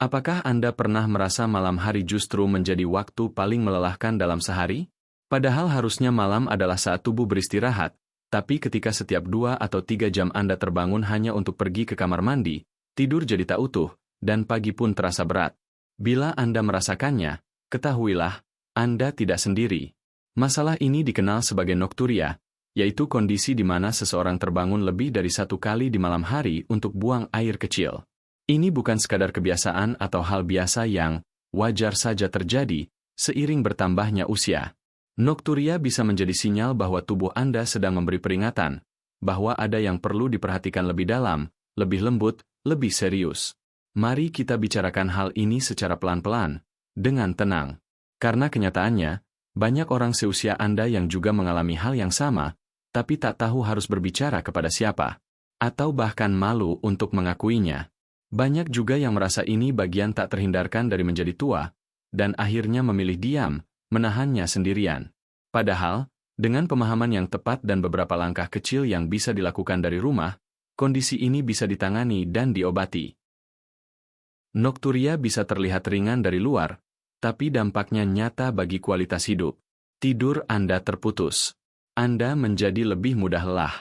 Apakah Anda pernah merasa malam hari justru menjadi waktu paling melelahkan dalam sehari? Padahal harusnya malam adalah saat tubuh beristirahat, tapi ketika setiap 2 atau 3 jam Anda terbangun hanya untuk pergi ke kamar mandi, tidur jadi tak utuh, dan pagi pun terasa berat. Bila Anda merasakannya, ketahuilah, Anda tidak sendiri. Masalah ini dikenal sebagai nokturia, yaitu kondisi di mana seseorang terbangun lebih dari 1 kali di malam hari untuk buang air kecil. Ini bukan sekadar kebiasaan atau hal biasa yang wajar saja terjadi seiring bertambahnya usia. Nokturia bisa menjadi sinyal bahwa tubuh Anda sedang memberi peringatan, bahwa ada yang perlu diperhatikan lebih dalam, lebih lembut, lebih serius. Mari kita bicarakan hal ini secara pelan-pelan, dengan tenang. Karena kenyataannya, banyak orang seusia Anda yang juga mengalami hal yang sama, tapi tak tahu harus berbicara kepada siapa, atau bahkan malu untuk mengakuinya. Banyak juga yang merasa ini bagian tak terhindarkan dari menjadi tua, dan akhirnya memilih diam, menahannya sendirian. Padahal, dengan pemahaman yang tepat dan beberapa langkah kecil yang bisa dilakukan dari rumah, kondisi ini bisa ditangani dan diobati. Nokturia bisa terlihat ringan dari luar, tapi dampaknya nyata bagi kualitas hidup. Tidur Anda terputus. Anda menjadi lebih mudah lelah.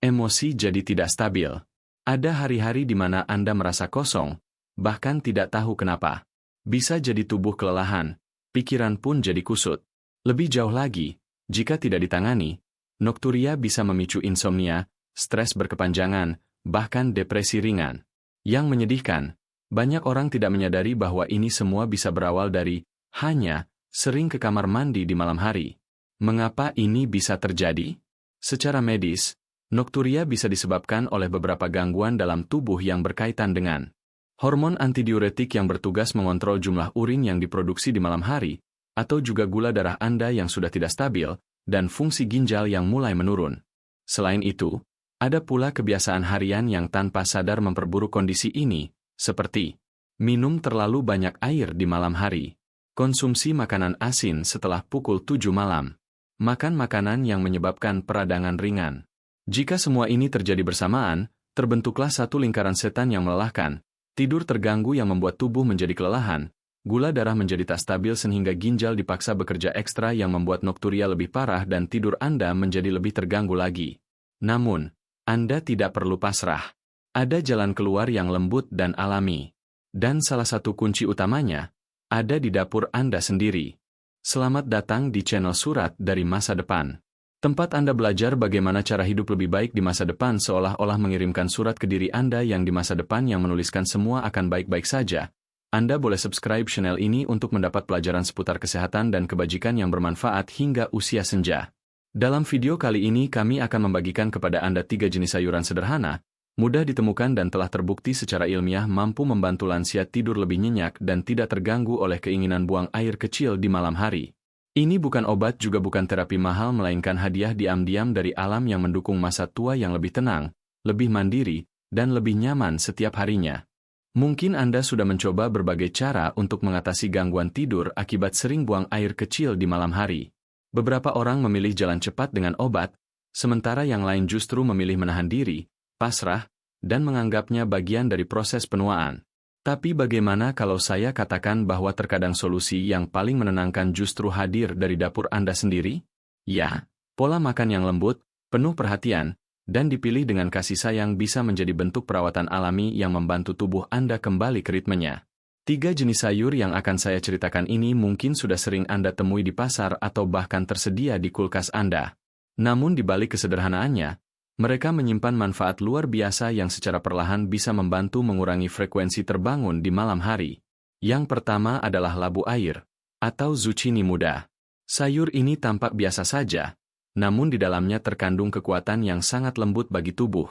Emosi jadi tidak stabil. Ada hari-hari di mana Anda merasa kosong, bahkan tidak tahu kenapa. Bisa jadi tubuh kelelahan, pikiran pun jadi kusut. Lebih jauh lagi, jika tidak ditangani, nokturia bisa memicu insomnia, stres berkepanjangan, bahkan depresi ringan. Yang menyedihkan, banyak orang tidak menyadari bahwa ini semua bisa berawal dari hanya sering ke kamar mandi di malam hari. Mengapa ini bisa terjadi? Secara medis, nokturia bisa disebabkan oleh beberapa gangguan dalam tubuh yang berkaitan dengan hormon antidiuretik yang bertugas mengontrol jumlah urin yang diproduksi di malam hari, atau juga gula darah Anda yang sudah tidak stabil, dan fungsi ginjal yang mulai menurun. Selain itu, ada pula kebiasaan harian yang tanpa sadar memperburuk kondisi ini, seperti minum terlalu banyak air di malam hari, konsumsi makanan asin setelah pukul 7 malam, makan makanan yang menyebabkan peradangan ringan. Jika semua ini terjadi bersamaan, terbentuklah satu lingkaran setan yang melelahkan, tidur terganggu yang membuat tubuh menjadi kelelahan, gula darah menjadi tak stabil sehingga ginjal dipaksa bekerja ekstra yang membuat nokturia lebih parah dan tidur Anda menjadi lebih terganggu lagi. Namun, Anda tidak perlu pasrah. Ada jalan keluar yang lembut dan alami. Dan salah satu kunci utamanya, ada di dapur Anda sendiri. Selamat datang di channel Surat dari Masa Depan. Tempat Anda belajar bagaimana cara hidup lebih baik di masa depan seolah-olah mengirimkan surat ke diri Anda yang di masa depan yang menuliskan semua akan baik-baik saja. Anda boleh subscribe channel ini untuk mendapat pelajaran seputar kesehatan dan kebajikan yang bermanfaat hingga usia senja. Dalam video kali ini kami akan membagikan kepada Anda 3 jenis sayuran sederhana, mudah ditemukan dan telah terbukti secara ilmiah mampu membantu lansia tidur lebih nyenyak dan tidak terganggu oleh keinginan buang air kecil di malam hari. Ini bukan obat juga bukan terapi mahal melainkan hadiah diam-diam dari alam yang mendukung masa tua yang lebih tenang, lebih mandiri, dan lebih nyaman setiap harinya. Mungkin Anda sudah mencoba berbagai cara untuk mengatasi gangguan tidur akibat sering buang air kecil di malam hari. Beberapa orang memilih jalan cepat dengan obat, sementara yang lain justru memilih menahan diri, pasrah, dan menganggapnya bagian dari proses penuaan. Tapi bagaimana kalau saya katakan bahwa terkadang solusi yang paling menenangkan justru hadir dari dapur Anda sendiri? Ya, pola makan yang lembut, penuh perhatian, dan dipilih dengan kasih sayang bisa menjadi bentuk perawatan alami yang membantu tubuh Anda kembali ke ritmenya. 3 jenis sayur yang akan saya ceritakan ini mungkin sudah sering Anda temui di pasar atau bahkan tersedia di kulkas Anda. Namun di balik kesederhanaannya, mereka menyimpan manfaat luar biasa yang secara perlahan bisa membantu mengurangi frekuensi terbangun di malam hari. Yang pertama adalah labu air, atau zucchini muda. Sayur ini tampak biasa saja, namun di dalamnya terkandung kekuatan yang sangat lembut bagi tubuh.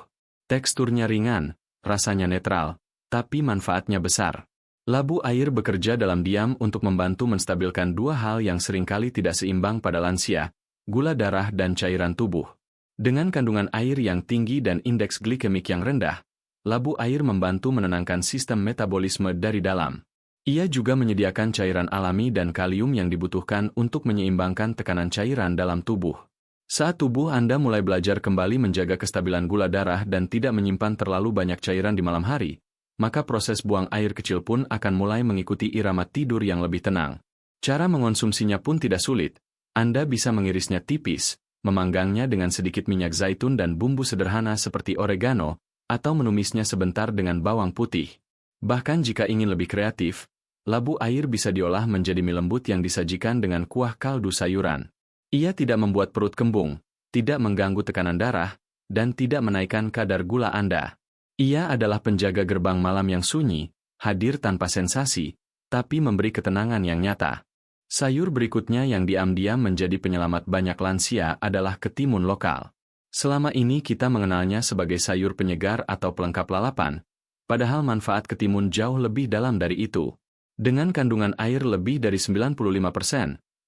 Teksturnya ringan, rasanya netral, tapi manfaatnya besar. Labu air bekerja dalam diam untuk membantu menstabilkan 2 hal yang seringkali tidak seimbang pada lansia, gula darah dan cairan tubuh. Dengan kandungan air yang tinggi dan indeks glikemik yang rendah, labu air membantu menenangkan sistem metabolisme dari dalam. Ia juga menyediakan cairan alami dan kalium yang dibutuhkan untuk menyeimbangkan tekanan cairan dalam tubuh. Saat tubuh Anda mulai belajar kembali menjaga kestabilan gula darah dan tidak menyimpan terlalu banyak cairan di malam hari, maka proses buang air kecil pun akan mulai mengikuti irama tidur yang lebih tenang. Cara mengonsumsinya pun tidak sulit. Anda bisa mengirisnya tipis, memanggangnya dengan sedikit minyak zaitun dan bumbu sederhana seperti oregano, atau menumisnya sebentar dengan bawang putih. Bahkan jika ingin lebih kreatif, labu air bisa diolah menjadi mie lembut yang disajikan dengan kuah kaldu sayuran. Ia tidak membuat perut kembung, tidak mengganggu tekanan darah, dan tidak menaikkan kadar gula Anda. Ia adalah penjaga gerbang malam yang sunyi, hadir tanpa sensasi, tapi memberi ketenangan yang nyata. Sayur berikutnya yang diam-diam menjadi penyelamat banyak lansia adalah ketimun lokal. Selama ini kita mengenalnya sebagai sayur penyegar atau pelengkap lalapan, padahal manfaat ketimun jauh lebih dalam dari itu. Dengan kandungan air lebih dari 95%,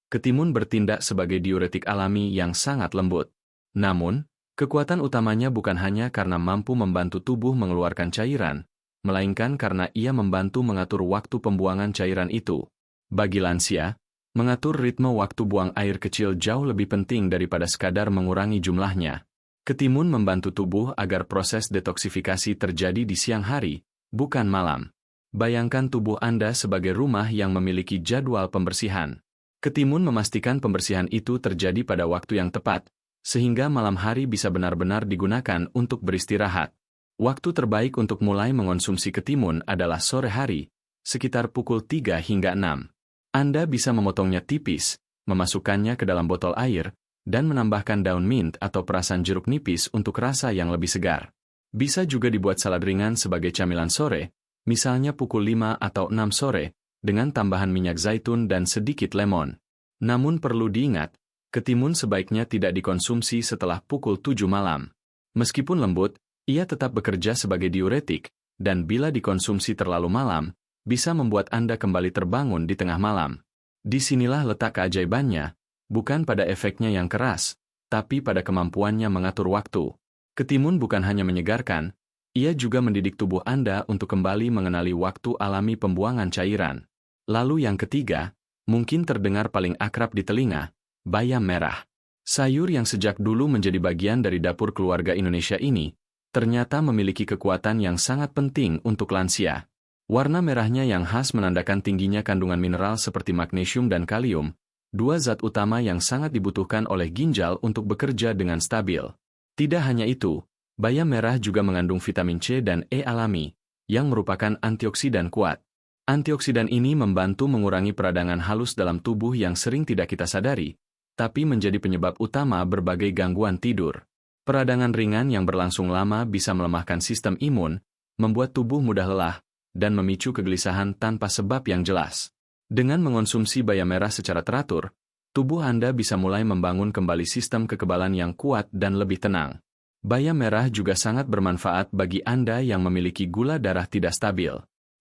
ketimun bertindak sebagai diuretik alami yang sangat lembut. Namun, kekuatan utamanya bukan hanya karena mampu membantu tubuh mengeluarkan cairan, melainkan karena ia membantu mengatur waktu pembuangan cairan itu. Bagi lansia, mengatur ritme waktu buang air kecil jauh lebih penting daripada sekadar mengurangi jumlahnya. Ketimun membantu tubuh agar proses detoksifikasi terjadi di siang hari, bukan malam. Bayangkan tubuh Anda sebagai rumah yang memiliki jadwal pembersihan. Ketimun memastikan pembersihan itu terjadi pada waktu yang tepat, sehingga malam hari bisa benar-benar digunakan untuk beristirahat. Waktu terbaik untuk mulai mengonsumsi ketimun adalah sore hari, sekitar pukul 3 hingga 6. Anda bisa memotongnya tipis, memasukkannya ke dalam botol air, dan menambahkan daun mint atau perasan jeruk nipis untuk rasa yang lebih segar. Bisa juga dibuat salad ringan sebagai camilan sore, misalnya pukul 5 atau 6 sore, dengan tambahan minyak zaitun dan sedikit lemon. Namun perlu diingat, ketimun sebaiknya tidak dikonsumsi setelah pukul 7 malam. Meskipun lembut, ia tetap bekerja sebagai diuretik, dan bila dikonsumsi terlalu malam, bisa membuat Anda kembali terbangun di tengah malam. Disinilah letak keajaibannya, bukan pada efeknya yang keras, tapi pada kemampuannya mengatur waktu. Ketimun bukan hanya menyegarkan, ia juga mendidik tubuh Anda untuk kembali mengenali waktu alami pembuangan cairan. Lalu yang ketiga, mungkin terdengar paling akrab di telinga, bayam merah. Sayur yang sejak dulu menjadi bagian dari dapur keluarga Indonesia ini, ternyata memiliki kekuatan yang sangat penting untuk lansia. Warna merahnya yang khas menandakan tingginya kandungan mineral seperti magnesium dan kalium, dua zat utama yang sangat dibutuhkan oleh ginjal untuk bekerja dengan stabil. Tidak hanya itu, bayam merah juga mengandung vitamin C dan E alami, yang merupakan antioksidan kuat. Antioksidan ini membantu mengurangi peradangan halus dalam tubuh yang sering tidak kita sadari, tapi menjadi penyebab utama berbagai gangguan tidur. Peradangan ringan yang berlangsung lama bisa melemahkan sistem imun, membuat tubuh mudah lelah, dan memicu kegelisahan tanpa sebab yang jelas. Dengan mengonsumsi bayam merah secara teratur, tubuh Anda bisa mulai membangun kembali sistem kekebalan yang kuat dan lebih tenang. Bayam merah juga sangat bermanfaat bagi Anda yang memiliki gula darah tidak stabil.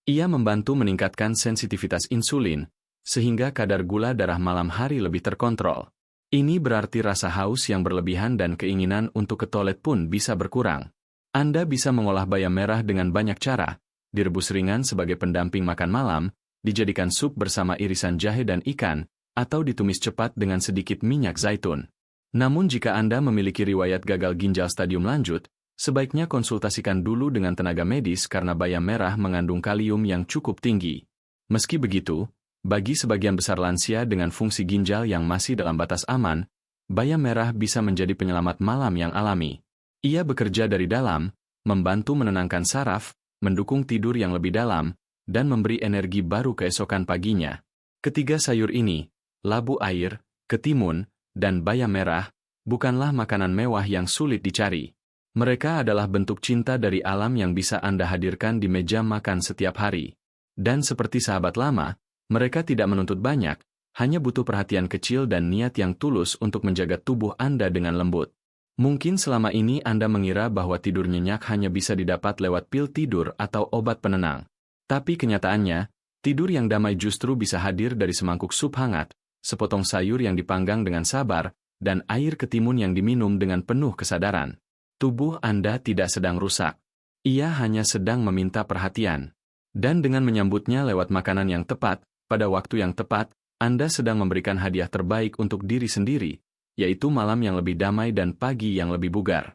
Ia membantu meningkatkan sensitivitas insulin, sehingga kadar gula darah malam hari lebih terkontrol. Ini berarti rasa haus yang berlebihan dan keinginan untuk ke toilet pun bisa berkurang. Anda bisa mengolah bayam merah dengan banyak cara, direbus ringan sebagai pendamping makan malam, dijadikan sup bersama irisan jahe dan ikan, atau ditumis cepat dengan sedikit minyak zaitun. Namun jika Anda memiliki riwayat gagal ginjal stadium lanjut, sebaiknya konsultasikan dulu dengan tenaga medis karena bayam merah mengandung kalium yang cukup tinggi. Meski begitu, bagi sebagian besar lansia dengan fungsi ginjal yang masih dalam batas aman, bayam merah bisa menjadi penyelamat malam yang alami. Ia bekerja dari dalam, membantu menenangkan saraf, mendukung tidur yang lebih dalam, dan memberi energi baru keesokan paginya. Ketiga sayur ini, labu air, ketimun, dan bayam merah, bukanlah makanan mewah yang sulit dicari. Mereka adalah bentuk cinta dari alam yang bisa Anda hadirkan di meja makan setiap hari. Dan seperti sahabat lama, mereka tidak menuntut banyak, hanya butuh perhatian kecil dan niat yang tulus untuk menjaga tubuh Anda dengan lembut. Mungkin selama ini Anda mengira bahwa tidur nyenyak hanya bisa didapat lewat pil tidur atau obat penenang. Tapi kenyataannya, tidur yang damai justru bisa hadir dari semangkuk sup hangat, sepotong sayur yang dipanggang dengan sabar, dan air ketimun yang diminum dengan penuh kesadaran. Tubuh Anda tidak sedang rusak. Ia hanya sedang meminta perhatian. Dan dengan menyambutnya lewat makanan yang tepat, pada waktu yang tepat, Anda sedang memberikan hadiah terbaik untuk diri sendiri, yaitu malam yang lebih damai dan pagi yang lebih bugar.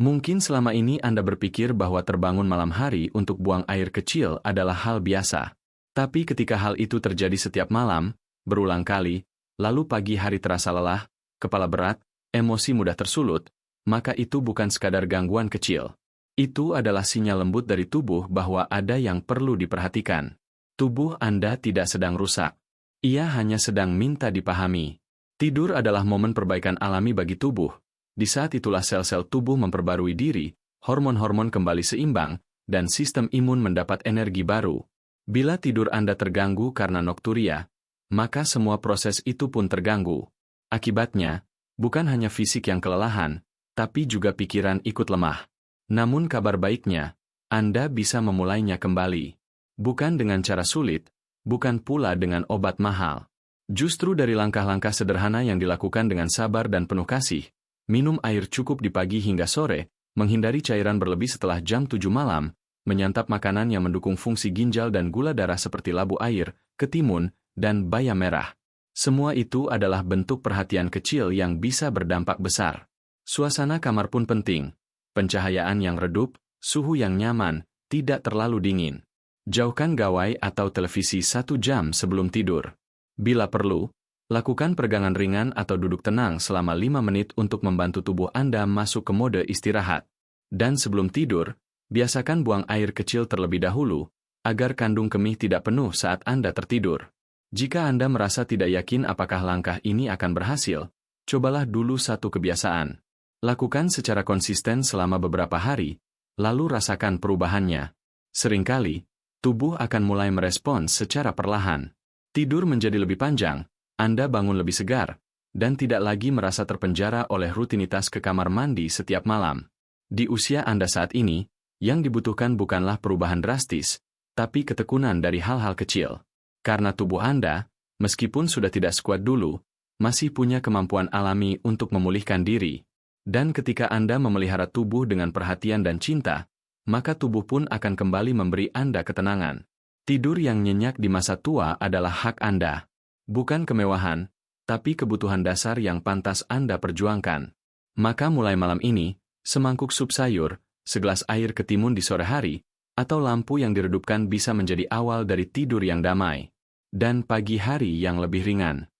Mungkin selama ini Anda berpikir bahwa terbangun malam hari untuk buang air kecil adalah hal biasa. Tapi ketika hal itu terjadi setiap malam, berulang kali, lalu pagi hari terasa lelah, kepala berat, emosi mudah tersulut, maka itu bukan sekadar gangguan kecil. Itu adalah sinyal lembut dari tubuh bahwa ada yang perlu diperhatikan. Tubuh Anda tidak sedang rusak. Ia hanya sedang minta dipahami. Tidur adalah momen perbaikan alami bagi tubuh. Di saat itulah sel-sel tubuh memperbarui diri, hormon-hormon kembali seimbang, dan sistem imun mendapat energi baru. Bila tidur Anda terganggu karena nokturia, maka semua proses itu pun terganggu. Akibatnya, bukan hanya fisik yang kelelahan, tapi juga pikiran ikut lemah. Namun kabar baiknya, Anda bisa memulainya kembali. Bukan dengan cara sulit, bukan pula dengan obat mahal. Justru dari langkah-langkah sederhana yang dilakukan dengan sabar dan penuh kasih, minum air cukup di pagi hingga sore, menghindari cairan berlebih setelah jam 7 malam, menyantap makanan yang mendukung fungsi ginjal dan gula darah seperti labu air, ketimun, dan bayam merah. Semua itu adalah bentuk perhatian kecil yang bisa berdampak besar. Suasana kamar pun penting. Pencahayaan yang redup, suhu yang nyaman, tidak terlalu dingin. Jauhkan gawai atau televisi 1 jam sebelum tidur. Bila perlu, lakukan peregangan ringan atau duduk tenang selama 5 menit untuk membantu tubuh Anda masuk ke mode istirahat. Dan sebelum tidur, biasakan buang air kecil terlebih dahulu, agar kandung kemih tidak penuh saat Anda tertidur. Jika Anda merasa tidak yakin apakah langkah ini akan berhasil, cobalah dulu satu kebiasaan. Lakukan secara konsisten selama beberapa hari, lalu rasakan perubahannya. Seringkali, tubuh akan mulai merespons secara perlahan. Tidur menjadi lebih panjang, Anda bangun lebih segar, dan tidak lagi merasa terpenjara oleh rutinitas ke kamar mandi setiap malam. Di usia Anda saat ini, yang dibutuhkan bukanlah perubahan drastis, tapi ketekunan dari hal-hal kecil. Karena tubuh Anda, meskipun sudah tidak sekuat dulu, masih punya kemampuan alami untuk memulihkan diri. Dan ketika Anda memelihara tubuh dengan perhatian dan cinta, maka tubuh pun akan kembali memberi Anda ketenangan. Tidur yang nyenyak di masa tua adalah hak Anda. Bukan kemewahan, tapi kebutuhan dasar yang pantas Anda perjuangkan. Maka mulai malam ini, semangkuk sup sayur, segelas air ketimun di sore hari, atau lampu yang diredupkan bisa menjadi awal dari tidur yang damai. Dan pagi hari yang lebih ringan.